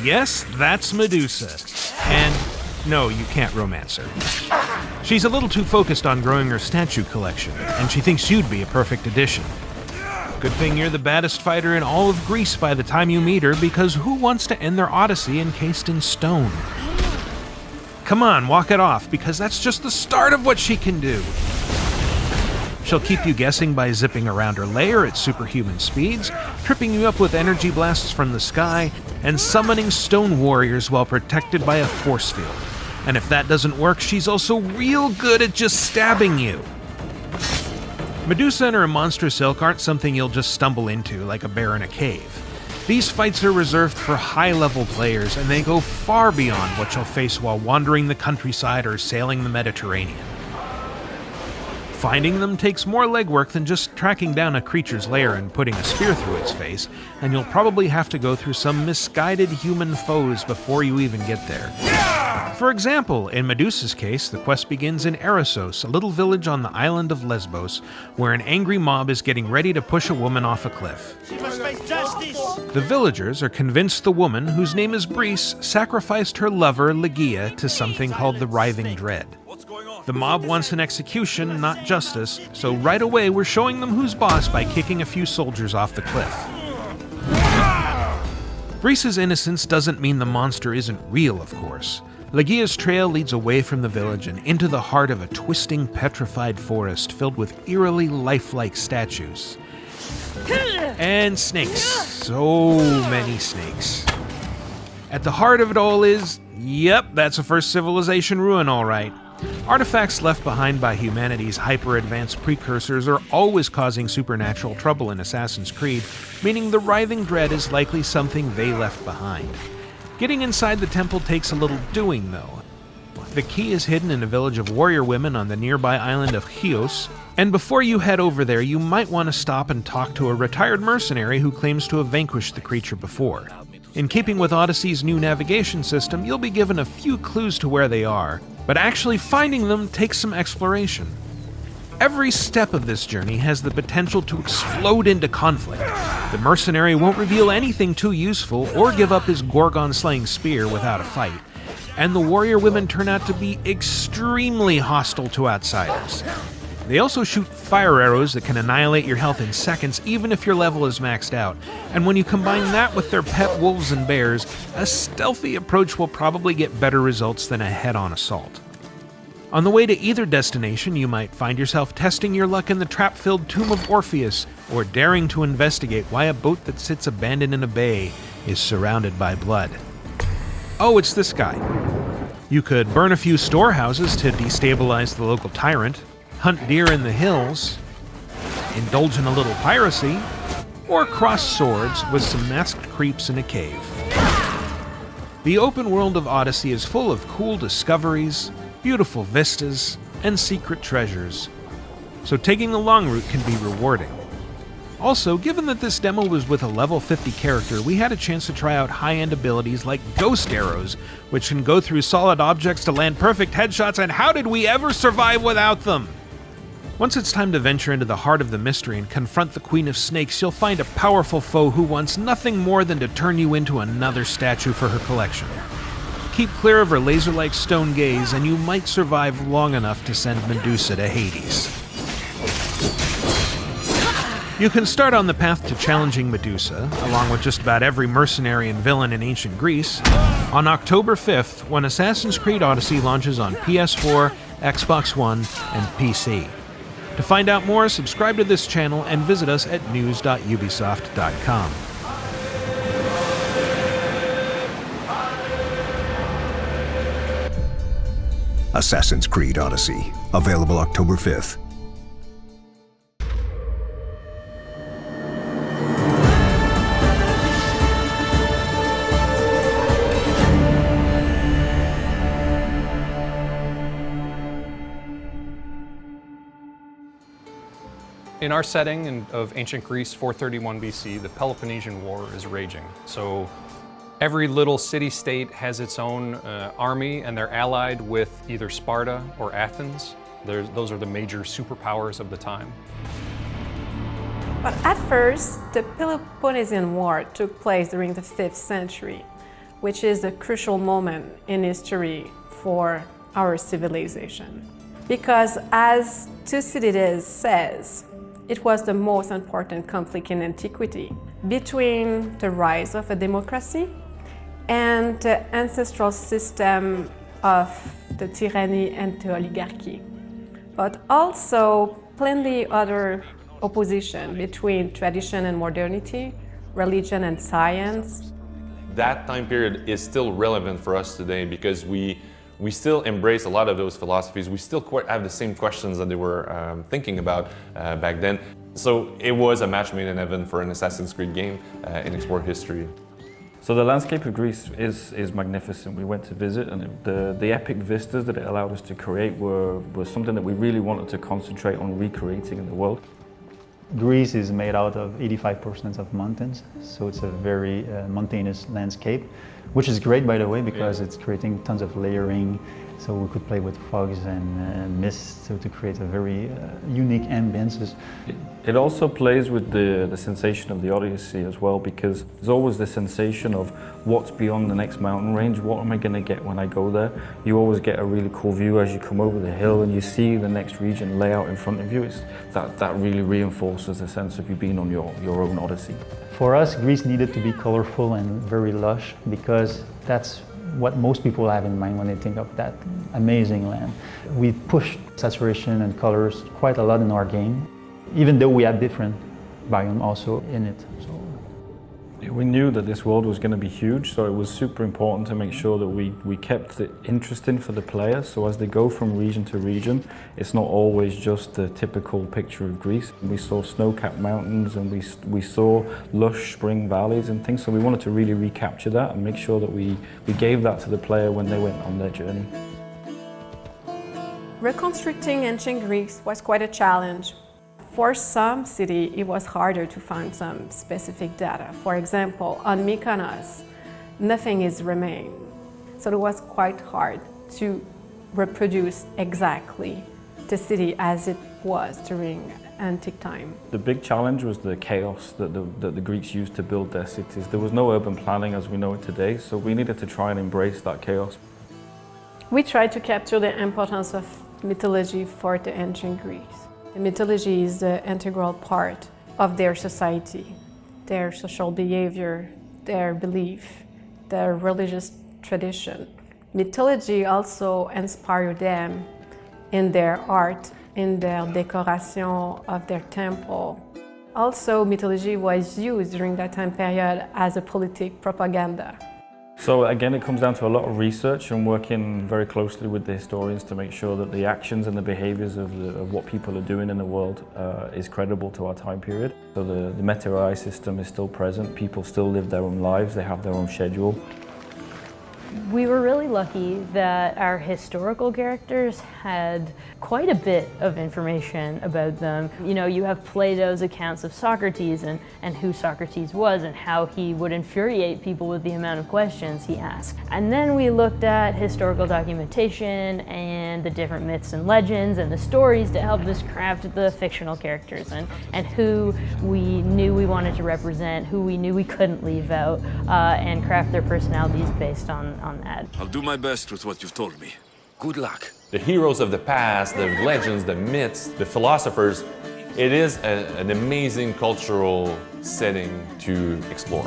Yes, that's Medusa. And no, you can't romance her. She's a little too focused on growing her statue collection, and she thinks you'd be a perfect addition. Good thing you're the baddest fighter in all of Greece by the time you meet her, because who wants to end their Odyssey encased in stone? Come on, walk it off, because that's just the start of what she can do. She'll keep you guessing by zipping around her lair at superhuman speeds, tripping you up with energy blasts from the sky, and summoning stone warriors while protected by a force field. And if that doesn't work, she's also real good at just stabbing you. Medusa and her monstrous ilk aren't something you'll just stumble into like a bear in a cave. These fights are reserved for high-level players, and they go far beyond what you'll face while wandering the countryside or sailing the Mediterranean. Finding them takes more legwork than just tracking down a creature's lair and putting a spear through its face, and you'll probably have to go through some misguided human foes before you even get there. For example, in Medusa's case, the quest begins in Erissos, a little village on the island of Lesbos, where an angry mob is getting ready to push a woman off a cliff. She must face justice! The villagers are convinced the woman, whose name is Brice, sacrificed her lover, Ligeia, to something called the Writhing Dread. The mob wants an execution, not justice, so right away we're showing them who's boss by kicking a few soldiers off the cliff. Brice's innocence doesn't mean the monster isn't real, of course. Ligeia's trail leads away from the village and into the heart of a twisting, petrified forest filled with eerily lifelike statues. And snakes. So many snakes. At the heart of it all is, yep, that's a first civilization ruin, all right. Artifacts left behind by humanity's hyper-advanced precursors are always causing supernatural trouble in Assassin's Creed, meaning the Writhing Dread is likely something they left behind. Getting inside the temple takes a little doing, though. The key is hidden in a village of warrior women on the nearby island of Chios, and before you head over there, you might want to stop and talk to a retired mercenary who claims to have vanquished the creature before. In keeping with Odyssey's new navigation system, you'll be given a few clues to where they are, but actually finding them takes some exploration. Every step of this journey has the potential to explode into conflict. The mercenary won't reveal anything too useful or give up his Gorgon-slaying spear without a fight, and the warrior women turn out to be extremely hostile to outsiders. They also shoot fire arrows that can annihilate your health in seconds even if your level is maxed out, and when you combine that with their pet wolves and bears, a stealthy approach will probably get better results than a head-on assault. On the way to either destination, you might find yourself testing your luck in the trap-filled Tomb of Orpheus, or daring to investigate why a boat that sits abandoned in a bay is surrounded by blood. Oh, it's this guy. You could burn a few storehouses to destabilize the local tyrant, hunt deer in the hills, indulge in a little piracy, or cross swords with some masked creeps in a cave. The open world of Odyssey is full of cool discoveries, beautiful vistas, and secret treasures, so taking the long route can be rewarding. Also, given that this demo was with a level 50 character, we had a chance to try out high-end abilities like ghost arrows, which can go through solid objects to land perfect headshots, and how did we ever survive without them? Once it's time to venture into the heart of the mystery and confront the Queen of Snakes, you'll find a powerful foe who wants nothing more than to turn you into another statue for her collection. Keep clear of her laser-like stone gaze, and you might survive long enough to send Medusa to Hades. You can start on the path to challenging Medusa, along with just about every mercenary and villain in ancient Greece, on October 5th, when Assassin's Creed Odyssey launches on PS4, Xbox One, and PC. To find out more, subscribe to this channel and visit us at news.ubisoft.com. Assassin's Creed Odyssey, available October 5th. In our setting of ancient Greece, 431 BC, the Peloponnesian War is raging. So every little city-state has its own army, and they're allied with either Sparta or Athens. Those are the major superpowers of the time. But at first, the Peloponnesian War took place during the 5th century. which is a crucial moment in history for our civilization. Because as Thucydides says, it was the most important conflict in antiquity between the rise of a democracy and the ancestral system of the tyranny and the oligarchy. But also plenty other opposition between tradition and modernity, religion and science. That time period is still relevant for us today because we still embrace a lot of those philosophies. We still have the same questions that they were thinking about back then. So it was a match made in heaven for an Assassin's Creed game in Explore history. So the landscape of Greece is magnificent. We went to visit, and the epic vistas that it allowed us to create were something that we really wanted to concentrate on recreating in the world. Greece is made out of 85% of mountains, so it's a very mountainous landscape, which is great, by the way, because it's creating tons of layering, so we could play with fogs and mist, so to create a very unique ambience. It also plays with the sensation of the Odyssey as well, because there's always the sensation of what's beyond the next mountain range, what am I going to get when I go there? You always get a really cool view as you come over the hill and you see the next region lay out in front of you. That really reinforces the sense of you being on your own Odyssey. For us, Greece needed to be colorful and very lush, because that's what most people have in mind when they think of that amazing land. We pushed saturation and colors quite a lot in our game, even though we had different biomes also in it. We knew that this world was going to be huge, so it was super important to make sure that we kept it interesting for the player. So as they go from region to region, it's not always just the typical picture of Greece. We saw snow-capped mountains and we saw lush spring valleys and things, so we wanted to really recapture that and make sure that we gave that to the player when they went on their journey. Reconstructing ancient Greece was quite a challenge. For some cities, it was harder to find some specific data. For example, on Mykonos, nothing is remained. So it was quite hard to reproduce exactly the city as it was during antique time. The big challenge was the chaos that the Greeks used to build their cities. There was no urban planning as we know it today, so we needed to try and embrace that chaos. We tried to capture the importance of mythology for the ancient Greeks. The mythology is an integral part of their society, their social behavior, their belief, their religious tradition. Mythology also inspired them in their art, in their decoration of their temple. Also, mythology was used during that time period as a politic propaganda. So again, it comes down to a lot of research and working very closely with the historians to make sure that the actions and the behaviors of what people are doing in the world is credible to our time period. So the Meteor system is still present, people still live their own lives, they have their own schedule. We were really lucky that our historical characters had quite a bit of information about them. You know, you have Plato's accounts of Socrates and who Socrates was and how he would infuriate people with the amount of questions he asked. And then we looked at historical documentation and the different myths and legends and the stories to help us craft the fictional characters and who we knew we wanted to represent, who we knew we couldn't leave out, and craft their personalities based on that. I'll do my best with what you've told me. Good luck. The heroes of the past, the legends, the myths, the philosophers, it is an amazing cultural setting to explore.